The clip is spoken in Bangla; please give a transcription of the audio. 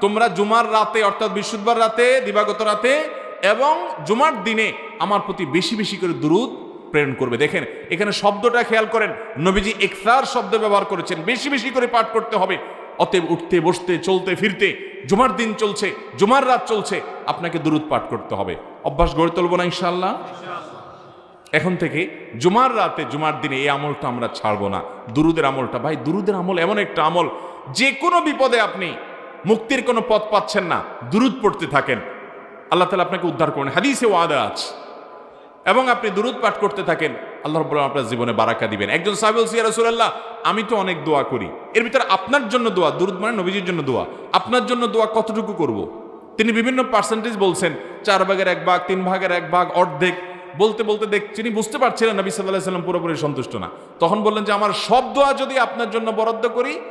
তোমরা জুমার রাতে অর্থাৎ বৃহস্পতিবার রাতে দিবাগত রাতে এবং জুমার দিনে আমার প্রতি বেশি বেশি করে দুরূদ প্রেরণ করবে। দেখেন এখানে শব্দটা খেয়াল করেন, নবীজি ইকসার শব্দ ব্যবহার করেছেন, বেশি বেশি করে পাঠ করতে হবে। অতএব উঠতে বসতে চলতে ফিরতে, জুমার দিন চলছে, জুমার রাত চলছে, আপনাকে দুরূদ পাঠ করতে হবে। অভ্যাস গড়ে তুলব না ইনশাআল্লাহ? এখন থেকে জুমার রাতে জুমার দিনে এই আমলটা আমরা ছাড়বো না, দুরুদের আমলটা। ভাই দুরুদের আমল এমন একটা আমল, যে কোনো বিপদে আপনি মুক্তির কোনো পথ পাচ্ছেন না, দুরুদ পড়তে থাকেন, আল্লাহ তাআলা আপনাকে উদ্ধার করবেন, হাদিসে ওয়াদা আছে। এবং আপনি দুরুদ পাঠ করতে থাকেন, আল্লাহ রাব্বুল আলামিন আপনার জীবনে বারাকা দিবেন। একজন সাহাবী বলছে, ইয়া রাসূলুল্লাহ, আমি তো অনেক দোয়া করি, এর ভিতরে আপনার জন্য দোয়া, দুরুদ মানে নবীজির জন্য দোয়া, আপনার জন্য দোয়া কতটুকু করব? তিনি বিভিন্ন পার্সেন্টেজ বলছেন, 4 ভাগের 1 ভাগ, 3 ভাগের 1 ভাগ, অর্ধেক। বলতে বলতে তিনি বুঝতে পারছিলেন নবী সাল্লাল্লাহু আলাইহি ওয়াসাল্লাম পুরোপুরি সন্তুষ্ট না। তখন বললেন যে আমার সব দোয়া যদি আপনার জন্য বরাদ্দ করি